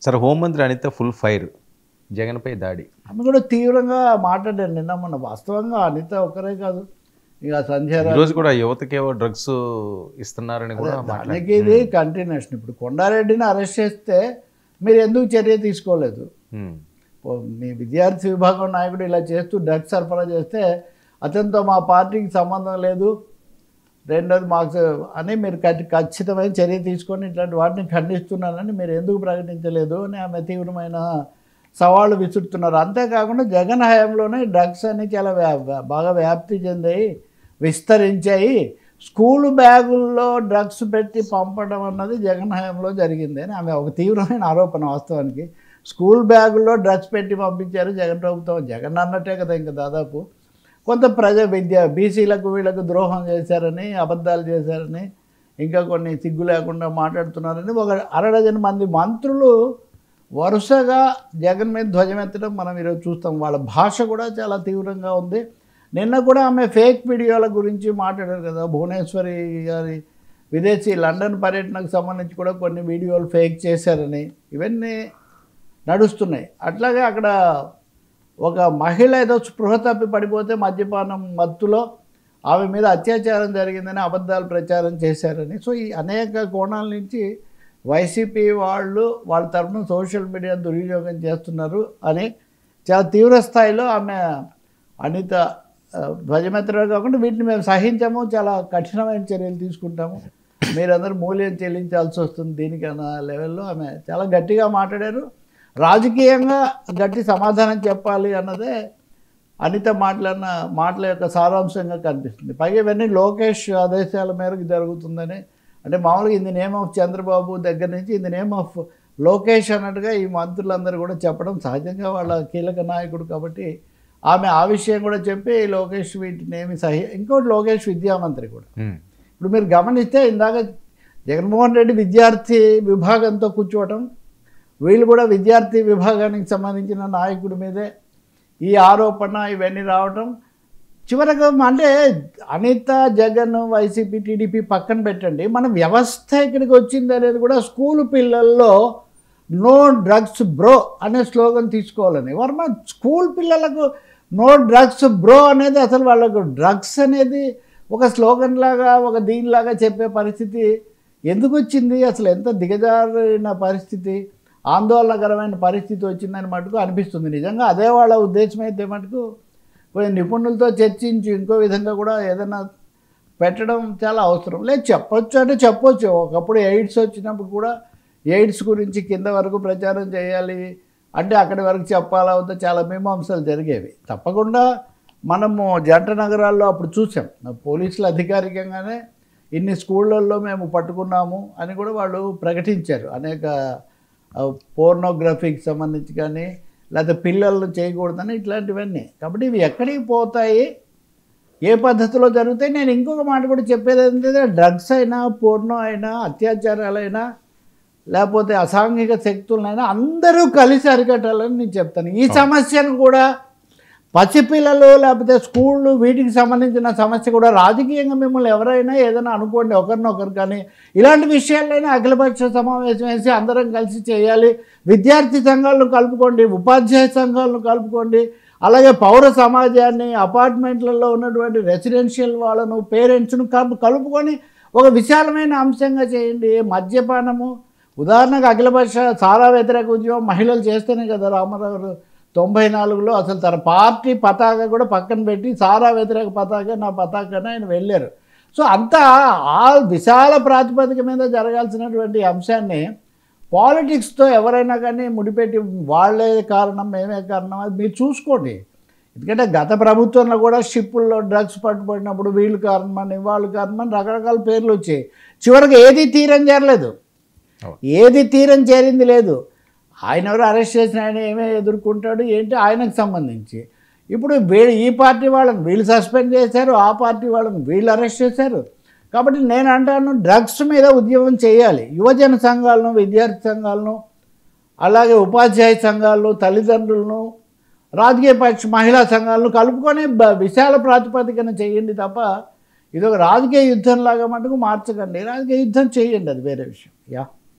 సరే, హోంమంత్రి Anitha full fire, జగన్పై దాడి. ఆమె కూడా తీవ్రంగా మాట్లాడారు నిన్న మొన్న. వాస్తవంగా అనిత ఒక్కరే కాదు, ఇక సంధ్యారాణి ఈరోజు కూడా యువతకేవో డ్రగ్స్ ఇస్తున్నారని కూడా దానికి ఇది కంటిన్యూషన్. ఇప్పుడు కొండారెడ్డిని అరెస్ట్ చేస్తే మీరు ఎందుకు చర్య తీసుకోలేదు? మీ విద్యార్థి విభాగం నాయకుడు ఇలా చేస్తూ డ్రగ్స్ సరఫరా చేస్తే అతనితో మా పార్టీకి సంబంధం లేదు, రెండోది మాకు అని మీరు ఖచ్చితమైన చర్య తీసుకొని ఇట్లాంటి వాటిని ఖండిస్తున్నానని మీరు ఎందుకు ప్రకటించలేదు అని ఆమె తీవ్రమైన సవాళ్ళు విసురుతున్నారు. అంతేకాకుండా జగన్ హయాంలోనే డ్రగ్స్ అని చాలా బాగా వ్యాప్తి చెందాయి, విస్తరించాయి, స్కూల్ బ్యాగుల్లో డ్రగ్స్ పెట్టి పంపడం అన్నది జగన్ హయాంలో జరిగింది అని ఆమె ఒక తీవ్రమైన ఆరోపణ. వాస్తవానికి స్కూల్ బ్యాగుల్లో డ్రగ్స్ పెట్టి పంపించారు జగన్ ప్రభుత్వం. జగన్ అన్నట్టే కదా ఇంకా దాదాపు. కొంత విద్య బీసీలకు వీళ్ళకు ద్రోహం చేశారని, అబద్ధాలు చేశారని, ఇంకా కొన్ని సిగ్గు లేకుండా మాట్లాడుతున్నారని ఒక 60 మంది మంత్రులు వరుసగా జగన్ మీద ధ్వజమెత్తడం మనం ఈరోజు చూస్తాం. వాళ్ళ భాష కూడా చాలా తీవ్రంగా ఉంది. నిన్న కూడా ఆమె ఫేక్ వీడియోల గురించి మాట్లాడారు కదా. భువనేశ్వరి గారి విదేశీ లండన్ పర్యటనకు సంబంధించి కూడా కొన్ని వీడియోలు ఫేక్ చేశారని ఇవన్నీ నడుస్తున్నాయి. అట్లాగే అక్కడ ఒక మహిళ ఏదో స్పృహ తప్పి పడిపోతే మద్యపానం మత్తులో ఆమె మీద అత్యాచారం జరిగిందని అబద్ధాలు ప్రచారం చేశారని. సో ఈ అనేక కోణాల నుంచి వైసీపీ వాళ్ళ తరఫున సోషల్ మీడియా దుర్వినియోగం చేస్తున్నారు అని చాలా తీవ్ర స్థాయిలో ఆమె అనిత ధ్వజమెత్తడం కాకుండా వీటిని మేము సహించాము, చాలా కఠినమైన చర్యలు తీసుకుంటాము, మీరందరూ మూల్యం చెల్లించాల్సి వస్తుంది దీనికన్నా లెవెల్లో ఆమె చాలా గట్టిగా మాట్లాడారు. రాజకీయంగా గట్టి సమాధానం చెప్పాలి అన్నదే అనిత మాట్లాడిన మాటల యొక్క సారాంశంగా కనిపిస్తుంది. పైగా ఇవన్నీ లోకేష్ ఆదేశాల మేరకు జరుగుతుందని, అంటే మామూలుగా in the name of Chandrababu దగ్గర నుంచి in the name of Lokesh అన్నట్టుగా ఈ మంత్రులందరూ కూడా చెప్పడం సహజంగా వాళ్ళ కీలక నాయకుడు కాబట్టి ఆమె ఆ విషయం కూడా చెప్పి లోకేష్ వీటిని ఏమి ఇంకోటి లోకేష్ విద్యామంత్రి కూడా. ఇప్పుడు మీరు గమనిస్తే ఇందాక జగన్మోహన్ రెడ్డి విద్యార్థి విభాగంతో కూర్చోవటం, వీళ్ళు కూడా విద్యార్థి విభాగానికి సంబంధించిన నాయకుడి మీదే ఈ ఆరోపణ ఇవన్నీ రావటం చివరకు అంటే అనిత జగన్ వైసీపీ టీడీపీ పక్కన పెట్టండి, మన వ్యవస్థ ఇక్కడికి వచ్చింది అనేది కూడా స్కూల్ పిల్లల్లో నో డ్రగ్స్ బ్రో అనే స్లోగన్ తీసుకోవాలని. వర్మ స్కూల్ పిల్లలకు నో డ్రగ్స్ బ్రో అనేది అసలు వాళ్ళకు డ్రగ్స్ అనేది ఒక స్లోగన్ లాగా ఒక దీనిలాగా చెప్పే పరిస్థితి ఎందుకు వచ్చింది? అసలు ఎంత దిగజారిన పరిస్థితి, ఆందోళనకరమైన పరిస్థితి వచ్చిందని మటుకు అనిపిస్తుంది. నిజంగా అదే వాళ్ళ ఉద్దేశం అయితే మటుకు కొంచెం నిపుణులతో చర్చించి ఇంకో విధంగా కూడా ఏదైనా పెట్టడం చాలా అవసరం. లేదు చెప్పొచ్చు అంటే చెప్పొచ్చు. ఒకప్పుడు ఎయిడ్స్ వచ్చినప్పుడు కూడా ఎయిడ్స్ గురించి కింద వరకు ప్రచారం చేయాలి అంటే అక్కడి వరకు చెప్పాలా వద్ద చాలా మీమాంసలు జరిగేవి. తప్పకుండా మనము జంట నగరాల్లో అప్పుడు చూసాం, పోలీసులు అధికారికంగానే ఇన్ని స్కూళ్ళల్లో మేము పట్టుకున్నాము అని కూడా వాళ్ళు ప్రకటించారు. అనేక పోర్నోగ్రఫీకి సంబంధించి కానీ లేకపోతే పిల్లలను చేయకూడదని ఇట్లాంటివన్నీ. కాబట్టి ఇవి ఎక్కడికి పోతాయి, ఏ పద్ధతిలో జరుగుతాయి? నేను ఇంకొక మాట కూడా చెప్పేది ఏంటంటే డ్రగ్స్ అయినా పోర్నో అయినా అత్యాచారాలైనా లేకపోతే అసాంఘిక శక్తులైనా అందరూ కలిసి అరికట్టాలని నేను చెప్తాను. ఈ సమస్యను కూడా పసిపిల్లలు లేకపోతే స్కూళ్ళు వీటికి సంబంధించిన సమస్య కూడా రాజకీయంగా మిమ్మల్ని ఎవరైనా ఏదైనా అనుకోండి ఒకరినొకరు, కానీ ఇలాంటి విషయాలైనా అఖిలపక్ష సమావేశం వేసి అందరం కలిసి చేయాలి. విద్యార్థి సంఘాలను కలుపుకోండి, ఉపాధ్యాయ సంఘాలను కలుపుకోండి, అలాగే పౌర సమాజాన్ని, అపార్ట్మెంట్లలో ఉన్నటువంటి రెసిడెన్షియల్ వాళ్ళను, పేరెంట్స్ను కలుపుకొని ఒక విశాలమైన అంశంగా చేయండి. మద్యపానము ఉదాహరణకు అఖిలపక్ష సారా వ్యతిరేక ఉద్యమం మహిళలు చేస్తేనే కదా రామారావు గారు 94లో అసలు తన పార్టీ పతాక కూడా పక్కన పెట్టి సారా వ్యతిరేక పతాక నా పతాకని ఆయన వెళ్ళారు. సో అంతా ఆ విశాల ప్రాతిపదిక మీద జరగాల్సినటువంటి అంశాన్ని పాలిటిక్స్తో ఎవరైనా కానీ ముడిపెట్టి వాళ్ళే కారణం మేమే కారణం అది మీరు చూసుకోండి. ఎందుకంటే గత ప్రభుత్వంలో కూడా షిప్పుల్లో డ్రగ్స్ పట్టుబడినప్పుడు వీళ్ళు కారణమని వాళ్ళు కారణమని రకరకాల పేర్లు వచ్చాయి. చివరికి ఏది తీరం చేరలేదు, ఏది తీరం చేరింది లేదు. ఆయన ఎవరు అరెస్ట్ చేసిన ఆయన ఏమే ఎదుర్కొంటాడు ఏంటి ఆయనకు సంబంధించి. ఇప్పుడు ఈ పార్టీ వాళ్ళని వీళ్ళు సస్పెండ్ చేశారు, ఆ పార్టీ వాళ్ళని వీళ్ళు అరెస్ట్ చేశారు. కాబట్టి నేను అంటాను డ్రగ్స్ మీద ఉద్యమం చేయాలి. యువజన సంఘాలను, విద్యార్థి సంఘాలను, అలాగే ఉపాధ్యాయ సంఘాలను, తల్లిదండ్రులను, రాజకీయ పక్ష మహిళా సంఘాలను కలుపుకొని విశాల ప్రాతిపదికన చేయండి తప్ప ఇదొక రాజకీయ యుద్ధంలాగా మటుకు మార్చకండి. రాజకీయ యుద్ధం చేయండి, అది వేరే విషయం.